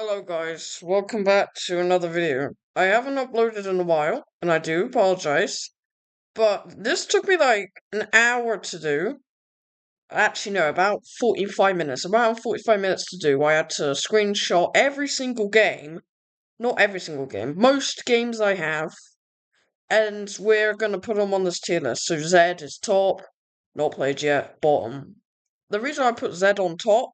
Hello guys, welcome back to another video. I haven't uploaded in a while, and I do apologize, but this took me like an hour to do. Actually, no, about 45 minutes. Around 45 minutes to do. I had to screenshot every single game. Not every single game, most games I have, and we're gonna put them on this tier list. So Z is top, not played yet, bottom. The reason I put Z on top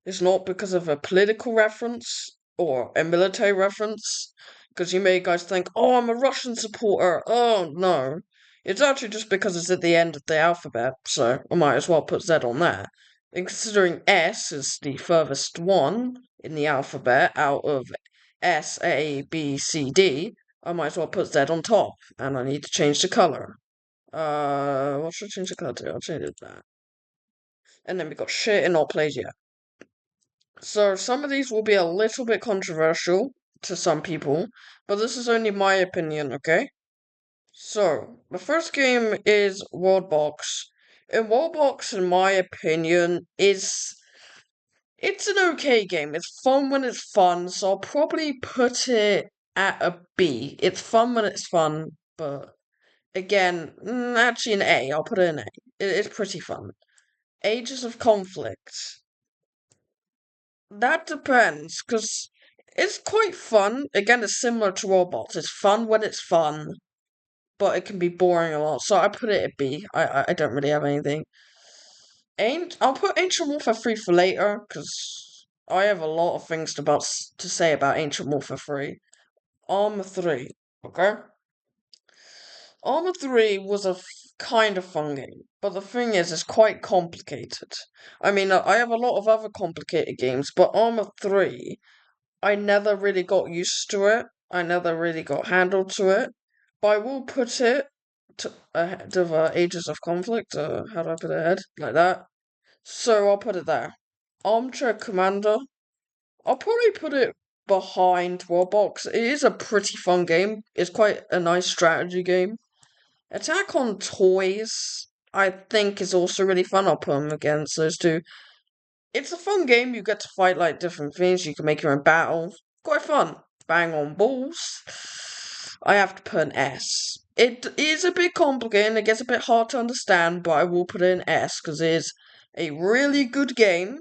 is not because of a political reference or a military reference, because you may guys think, oh, I'm a Russian supporter. Oh, no. It's actually just because it's at the end of the alphabet, so I might as well put Z on there. And considering S is the furthest one in the alphabet out of S, A, B, C, D, I might as well put Z on top, and I need to change the color. What should I change the color to? I'll change it to that. And then we got shit and not played yet. So some of these will be a little bit controversial to some people, but this is only my opinion, okay? So, the first game is Worldbox. And Worldbox, in my opinion, it's an okay game. It's fun when it's fun, so I'll probably put it at a B. It's fun when it's fun, but again, actually an A. I'll put it in A. It's pretty fun. Ages of Conflict. That depends, because it's quite fun. Again, it's similar to robots. It's fun when it's fun, but it can be boring a lot. So I put it at B. I don't really have anything. I'll put Ancient Warfare 3 for later, because I have a lot of things to say about Ancient Warfare 3. Arma 3, okay? Arma 3 was a kind of fun game, but the thing is, it's quite complicated. I mean, I have a lot of other complicated games, but Arma 3 I never really got used to it. I never really got handled to it. But I will put it to ahead of Ages of Conflict. How do I put it ahead? Like that. So I'll put it there. Armchair Commander. I'll probably put it behind Roblox. It is a pretty fun game. It's quite a nice strategy game. Attack on Toys, I think, is also really fun. I'll put them against those two. It's a fun game. You get to fight like different things. You can make your own battles. Quite fun. Bang on balls. I have to put an S. It is a bit complicated. It gets a bit hard to understand, but I will put it in S because it is a really good game.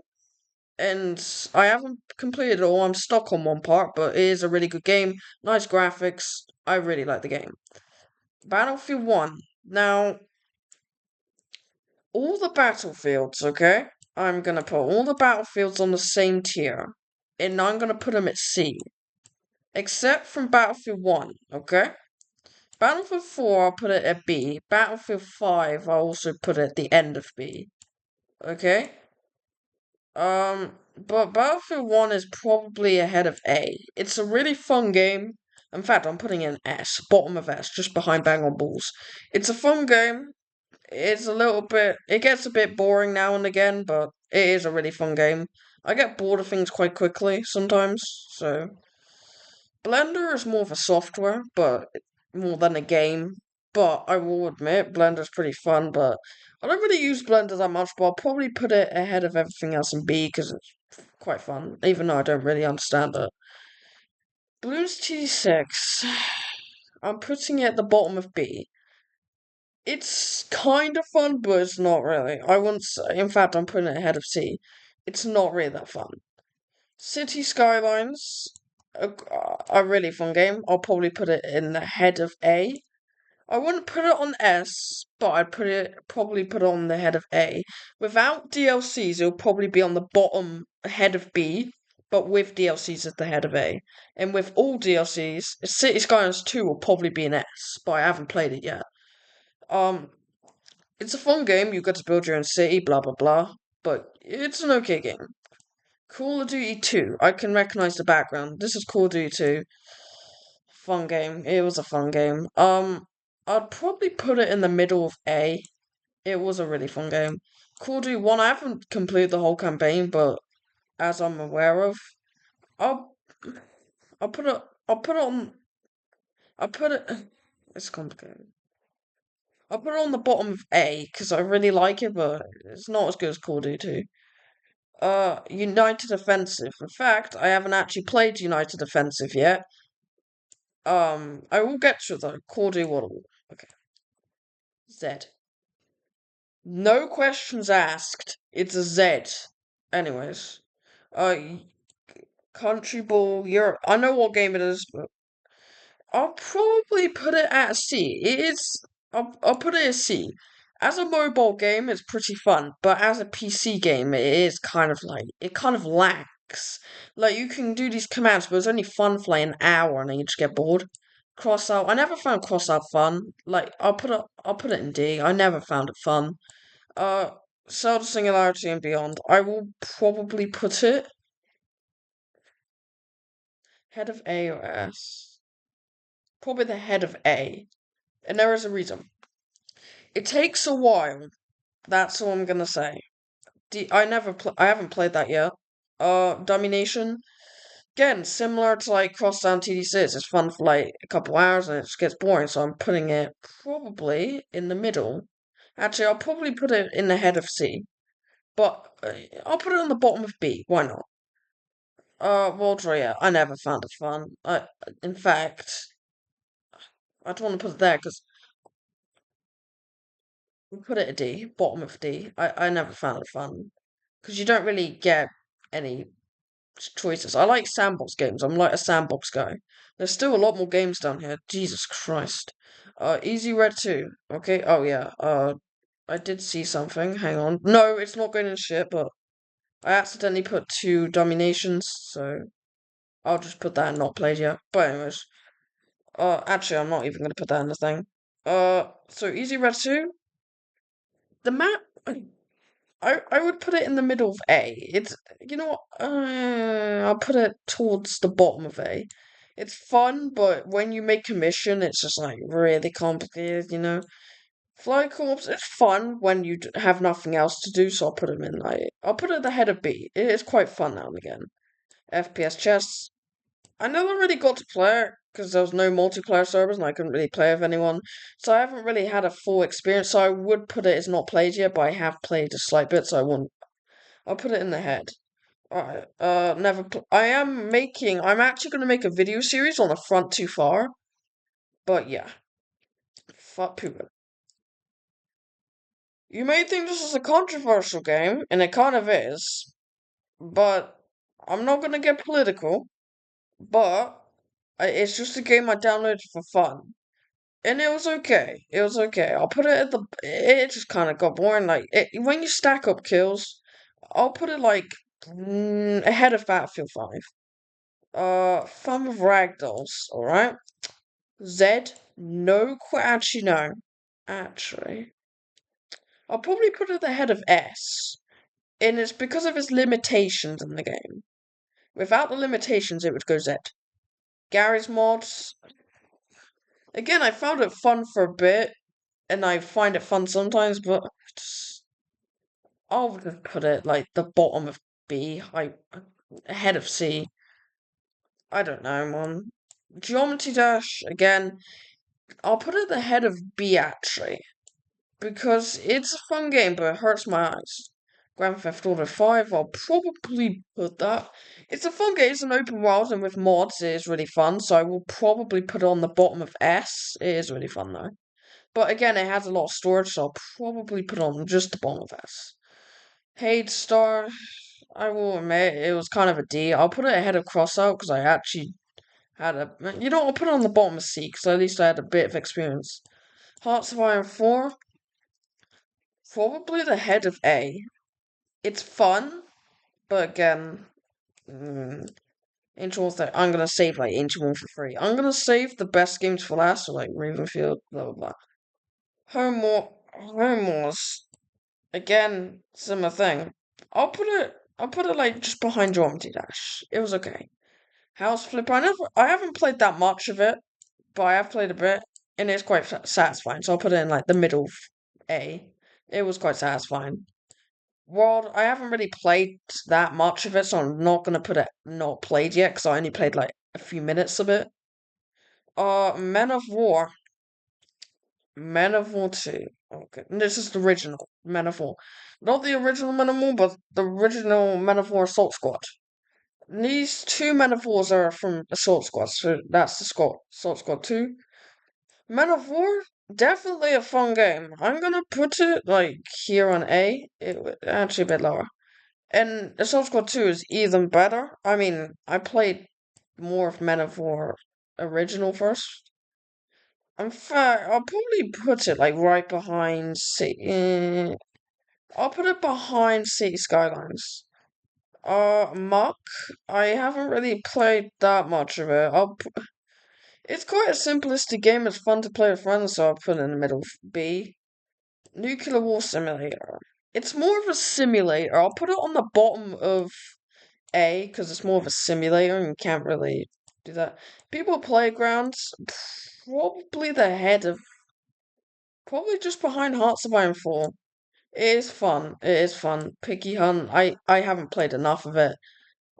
And I haven't completed it all. I'm stuck on one part, but it is a really good game. Nice graphics. I really like the game. Battlefield 1. Now, all the battlefields, okay? I'm gonna put all the battlefields on the same tier. And I'm gonna put them at C. Except from Battlefield 1, okay? Battlefield 4, I'll put it at B. Battlefield 5, I'll also put it at the end of B. Okay? But Battlefield 1 is probably ahead of A. It's a really fun game. In fact, I'm putting in S, bottom of S, just behind Bang on Balls. It's a fun game. It gets a bit boring now and again, but it is a really fun game. I get bored of things quite quickly sometimes, so. Blender is more of a software, but more than a game. But I will admit, Blender's pretty fun, but I don't really use Blender that much, but I'll probably put it ahead of everything else in B because it's quite fun, even though I don't really understand it. Blues T6. I'm putting it at the bottom of B. It's kind of fun, but it's not really. I wouldn't say. In fact, I'm putting it ahead of C. It's not really that fun. City Skylines, a really fun game. I'll probably put it in the head of A. I wouldn't put it on S, but I'd probably put it on the head of A. Without DLCs, it'll probably be on the bottom head of B, but with DLCs at the head of A. And with all DLCs, City Skylines 2 will probably be an S, but I haven't played it yet. It's a fun game. You get to build your own city, blah blah blah. But it's an okay game. Call of Duty 2. I can recognize the background. This is Call of Duty 2. Fun game. It was a fun game. I'd probably put it in the middle of A. It was a really fun game. Call of Duty 1, I haven't completed the whole campaign, but as I'm aware of, I'll I'll put it I'll put it on I'll put it it's complicated. I'll put it on the bottom of A because I really like it, but it's not as good as Call of Duty 2. United Offensive. In fact, I haven't actually played United Offensive yet. I will get to the Cordy Waddle. Okay. Z. No questions asked. It's a Z. Anyways. Country Ball Europe. I know what game it is, but I'll probably put it at a C. It is. I'll put it as C. As a mobile game, it's pretty fun, but as a PC game, it is kind of like it kind of lacks. Like you can do these commands, but it's only fun for like an hour, and then you just get bored. Cross out. I never found cross out fun. Like I'll put it in D. I never found it fun. Uh, Zelda Singularity and Beyond. I will probably put it head of A or S. Probably the head of A, and there is a reason. It takes a while. That's all I'm gonna say. I haven't played that yet. Domination. Again, similar to like Crosstown TD6. It's fun for like a couple hours and it just gets boring, so I'm putting it probably in the middle. Actually, I'll probably put it in the head of C, but I'll put it on the bottom of B. Why not? World Royale. I never found it fun. In fact, I don't want to put it there because we put it at D, bottom of D. I never found it fun because you don't really get any choices. I like sandbox games. I'm like a sandbox guy. There's still a lot more games down here. Jesus Christ. Easy Red 2. Okay. Oh yeah. I did see something. Hang on. No, it's not going in shit, but I accidentally put two dominations, so I'll just put that in not played yet. But anyways, actually, I'm not even gonna put that in the thing. So Easy Red 2. The map. I would put it in the middle of A. It's you know what? I'll put it towards the bottom of A. It's fun, but when you make a mission, it's just like really complicated, you know. Fly Corps, it's fun when you have nothing else to do, so I'll put them in like I'll put it at the head of B. It is quite fun now and again. FPS chess. I never really got to play it because there was no multiplayer servers and I couldn't really play with anyone. So I haven't really had a full experience. So I would put it as not played yet, but I have played a slight bit, so I won't. I'll put it in the head. Alright. Never. I'm actually gonna make a video series on the front too far. But yeah. Fuck Puka. You may think this is a controversial game, and it kind of is. But I'm not gonna get political. But it's just a game I downloaded for fun. And it was okay. It was okay. I'll put it at the. It just kind of got boring. Like when you stack up kills, I'll put it like ahead of Battlefield 5. Fun with ragdolls. All right. Z. No. Actually, no. Actually, I'll probably put it at the head of S. And it's because of its limitations in the game. Without the limitations, it would go Z. Gary's mods. Again, I found it fun for a bit, and I find it fun sometimes, but I'll just put it like the bottom of B, ahead of C. I don't know, man. Geometry Dash, again, I'll put it at the head of B actually, because it's a fun game, but it hurts my eyes. Grand Theft Auto 5, I'll probably put that. It's a fun game, it's an open world, and with mods, it is really fun, so I will probably put it on the bottom of S. It is really fun though. But again, it has a lot of storage, so I'll probably put it on just the bottom of S. Hate Star, I will admit it was kind of a D. I'll put it ahead of Crossout because I actually had a. You know, I'll put it on the bottom of C because at least I had a bit of experience. Hearts of Iron 4, probably the head of A. It's fun, but again, Ancient War 3. I'm gonna save like Ancient War for free. I'm gonna save the best games for last, so like Ravenfield, blah blah blah. Home Wars. Again, similar thing. I'll put it like just behind Geometry Dash. It was okay. House Flipper. I haven't played that much of it, but I have played a bit, and it's quite satisfying. So I'll put it in like the middle of A. It was quite satisfying. World. I haven't really played that much of it, so I'm not gonna put it not played yet because I only played like a few minutes of it. Men of War. Men of War 2. Okay, this is the original Men of War. Not the original Men of War, but the original Men of War Assault Squad. These two Men of Wars are from Assault Squad, so that's the Assault Squad 2. Men of War, definitely a fun game. I'm gonna put it like here on A. Actually a bit lower. And Assault Squad 2 is even better. I mean, I played more of Men of War original first. In fact, I'll probably put it like right behind City. I'll put it behind City Skylines. Muck. I haven't really played that much of it. It's quite a simplistic game. It's fun to play with friends, so I'll put it in the middle. B. Nuclear War Simulator. It's more of a simulator. I'll put it on the bottom of A because it's more of a simulator and you can't really do that. People Playgrounds. Probably the head of. Probably just behind Hearts of Iron 4. It is fun. It is fun. Piggy Hunt. I haven't played enough of it.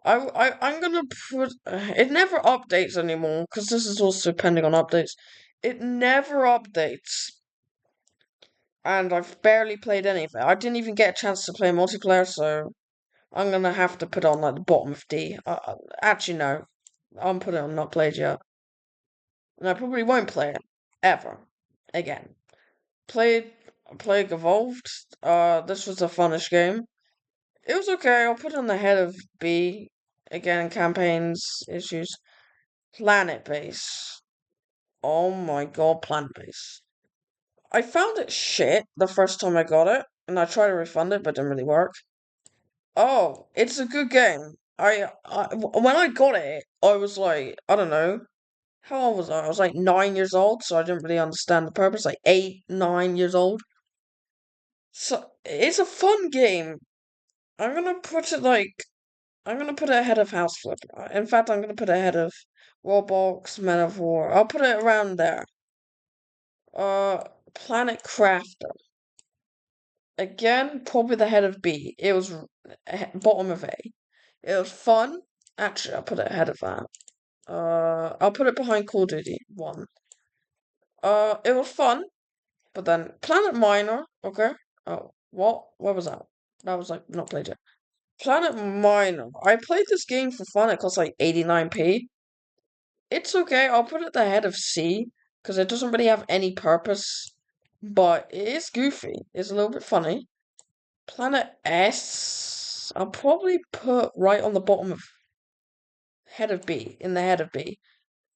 I'm gonna put. It never updates anymore because this is also depending on updates. It never updates, and I've barely played any of it. I didn't even get a chance to play multiplayer, so I'm gonna have to put it on like the bottom of D. Actually, no, I'm putting it on not played yet, and I probably won't play it ever again. Played Plague Evolved. This was a funnish game. It was okay. I'll put it on the head of B. Again, campaigns, issues. Planet Base. Oh my god, Planet Base. I found it shit the first time I got it, and I tried to refund it, but it didn't really work. Oh, it's a good game. When I got it, I was like, I don't know, how old was I? I was like 9 years old, so I didn't really understand the purpose. Like 8, 9 years old. So it's a fun game. I'm gonna put it like I'm gonna put it ahead of House Flip. In fact, I'm gonna put it ahead of Roblox, Men of War. I'll put it around there. Uh, Planet Crafter. Again, probably the head of B. It was bottom of A. It was fun. Actually, I'll put it ahead of that. I'll put it behind Call of Duty 1. It was fun, but then Planet Miner. Okay. Oh, what? What was that? That was like not played yet. Planet Miner. I played this game for fun. It cost like 89p. It's okay. I'll put it ahead of C because it doesn't really have any purpose, but it is goofy. It's a little bit funny. Planet S, I'll probably put right on the bottom of head of B, in the head of B,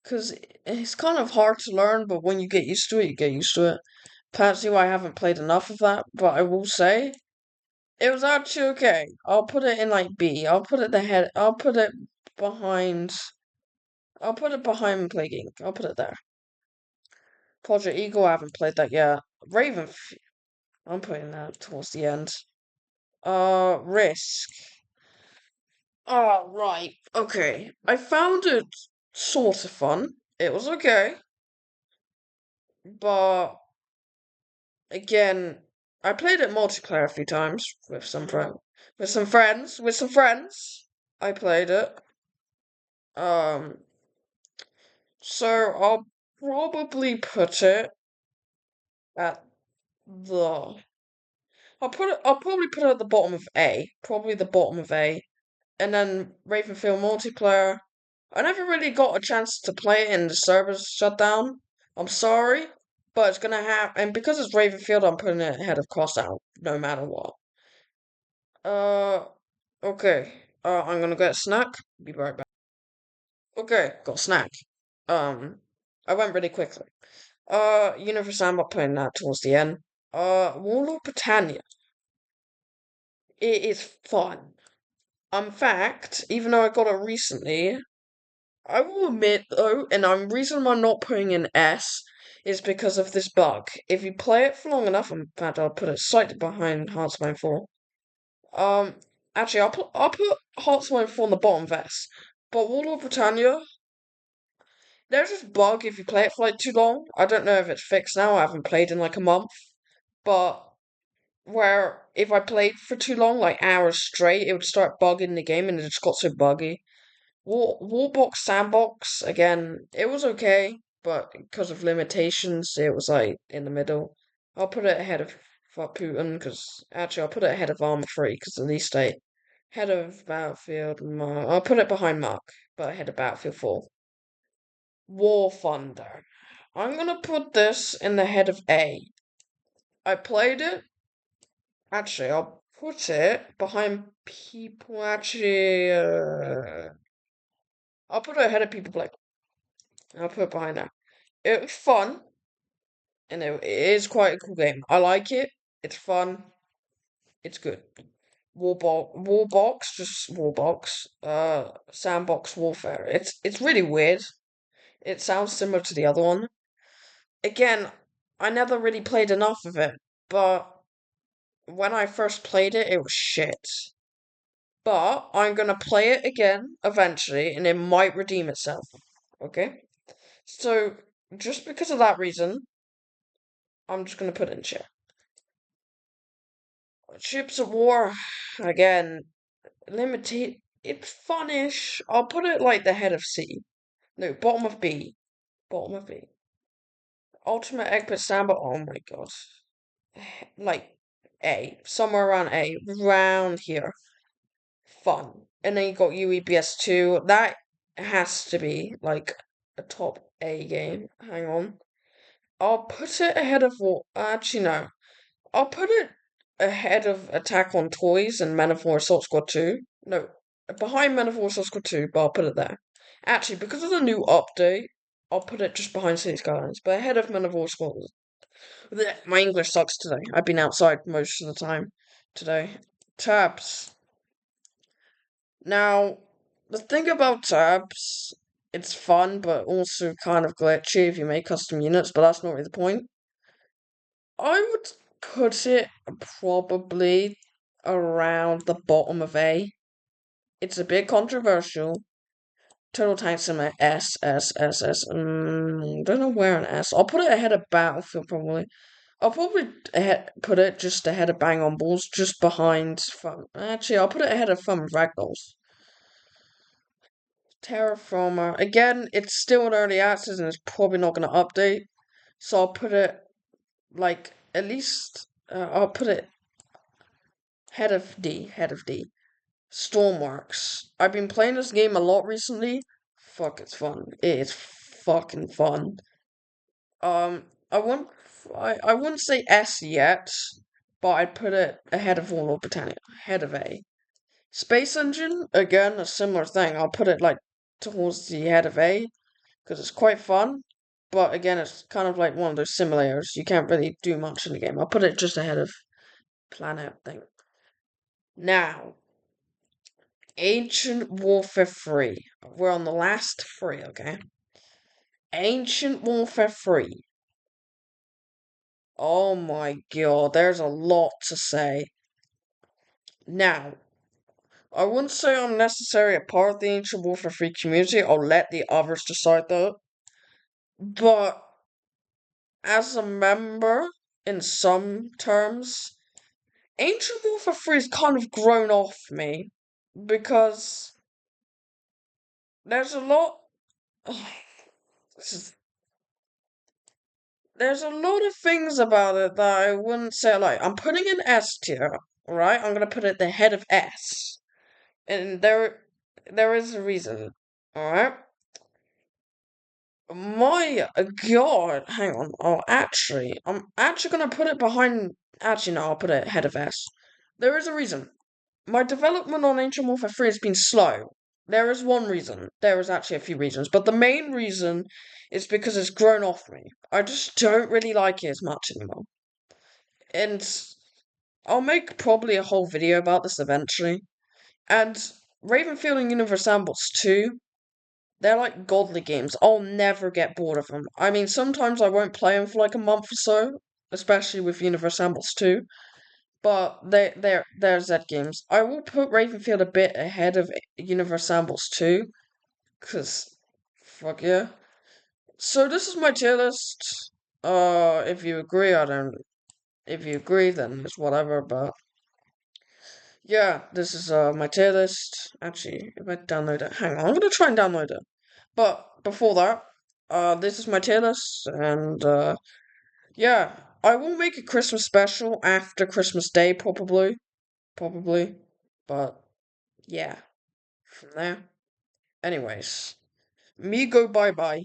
because it's kind of hard to learn, but when you get used to it, you get used to it. Perhaps I haven't played enough of that, but I will say it was actually okay. I'll put it in like B. I'll put it the head. I'll put it behind. I'll put it behind Plague Inc. I'll put it there. Project Eagle, I haven't played that yet. Raven, I'm putting that towards the end. Risk. Oh, right. Okay. I found it sort of fun. It was okay. But again, I played it multiplayer a few times with some friends. I played it. Um, so I'll probably put it at the I'll probably put it at the bottom of A. Probably the bottom of A. And then Ravenfield multiplayer. I never really got a chance to play it and the servers shut down. I'm sorry, but it's gonna happen. And because it's Ravenfield, I'm putting it ahead of Crossout, no matter what. Uh, okay. I'm gonna get a snack. Be right back. Okay, got a snack. Um, I went really quickly. Universe Sandbox putting that towards the end. Warlord Britannia. It is fun. In fact, even though I got it recently, I will admit though, and I'm reason I'm not putting in S is because of this bug. If you play it for long enough, in fact, I'll put it slightly behind Hearts of Iron 4. Um, actually, I'll put Hearts of Iron 4 on the bottom of S. But Warlord Britannia, there's this bug if you play it for like too long. I don't know if it's fixed now. I haven't played in like a month, but where if I played for too long, like hours straight, it would start bugging the game, and it just got so buggy. Warbox Sandbox, again, it was okay, but because of limitations, it was like in the middle. I'll put it ahead of Fuck Putin, because actually I'll put it ahead of Arma 3, because at least I head of Battlefield Mark. I'll put it behind Mark, but ahead of Battlefield 4. War Thunder. I'm gonna put this in the head of A. I played it. Actually, I'll put it behind people. Actually, I'll put it ahead of people like. I'll put it behind that. It was fun, and it is quite a cool game. I like it. It's fun. It's good. Warbox, just Warbox. Sandbox Warfare. It's really weird. It sounds similar to the other one. Again, I never really played enough of it, but when I first played it, it was shit. But I'm gonna play it again eventually, and it might redeem itself. Okay? So, just because of that reason, I'm just gonna put it in chat. Ships of War, again, limited. It's funnish. I'll put it like the head of C. No, bottom of B. Bottom of B. Ultimate Egbert Samba. Oh my god. Like A. Somewhere around A. Round here. Fun. And then you got UEBS2. That has to be like a top A game. Hang on. I'll put it ahead of what? Actually, no. I'll put it ahead of Attack on Toys and Men of War Assault Squad 2. No, behind Men of War Assault Squad 2, but I'll put it there. Actually, because of the new update, I'll put it just behind City Skylines, but ahead of Men of War Squad. Blech, my English sucks today. I've been outside most of the time today. Tabs. Now, the thing about tabs, it's fun, but also kind of glitchy if you make custom units, but that's not really the point. I would put it probably around the bottom of A. It's a bit controversial. Total Tank Sim S, S, S, S. Don't know where an S. I'll put it ahead of Battlefield, probably. I'll probably put it just ahead of Bang on Balls, just behind Fun. Actually, I'll put it ahead of Fun with Ragdolls. Terraformer. Again, it's still in early access and it's probably not going to update. So I'll put it, like, at least, I'll put it head of D. Head of D. Stormworks. I've been playing this game a lot recently. Fuck, it's fun. It is fucking fun. I wouldn't, I wouldn't say S yet, but I'd put it ahead of Warlord Britannia, ahead of A. Space Engine, again, a similar thing. I'll put it like towards the head of A, because it's quite fun. But again, it's kind of like one of those simulators. You can't really do much in the game. I'll put it just ahead of Planet thing. Now, Ancient Warfare 3. We're on the last 3, okay? Ancient Warfare 3. Oh my god, there's a lot to say. Now, I wouldn't say I'm necessarily a part of the Ancient Warfare 3 community. I'll let the others decide that. But as a member, in some terms, Ancient Warfare 3 has kind of grown off me. Because there's a lot. This is There's a lot of things about it that I wouldn't say like. I'm putting an S tier, right? I'm gonna put it the head of S, and there is a reason, all right? My God, hang on. I'm actually gonna put it behind. Actually, no, I'll put it head of S. There is a reason. My development on Ancient Warfare 3 has been slow. There is one reason. There is actually a few reasons, but the main reason is because it's grown off me. I just don't really like it as much anymore. And I'll make probably a whole video about this eventually. And Ravenfield and Universambles 2, they're like godly games. I'll never get bored of them. I mean, sometimes I won't play them for like a month or so, especially with Universambles 2. But they're Z games. I will put Ravenfield a bit ahead of Universambles 2, because fuck yeah. So this is my tier list. If you agree, I don't. If you agree, then it's whatever. But yeah, this is my tier list. Actually, if I download it, hang on, I'm gonna try and download it. But before that, this is my tier list, and yeah, I will make a Christmas special after Christmas Day, probably, but yeah, from there. Anyways, me go bye bye.